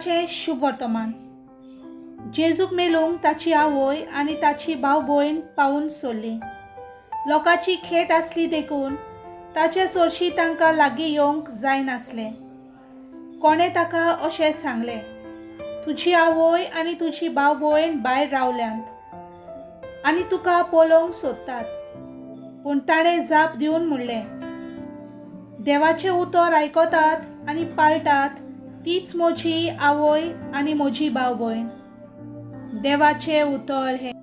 देवाचें शुभ वर्तमान। जेजूक मेलूंक ताची आवय आनी ताची भाव भयण पावून सोडली। लोकांची खेट आसली देखून ताचे सोरशी तांकां लागीं येवंक जायनासलें। कोणें ताका अशें सांगलें, तुजी आवय आनी तुजी भाव भयण भायर रावल्यांत आनी तुका पळोवंक सोदतात। पूण ताणें जाप दिवन म्हणलें, देवाचें उतर आयकतात आनी पाळटात तीच म्हजी आवय आनी म्हजी भाव भयण। देवाचें उतर हें।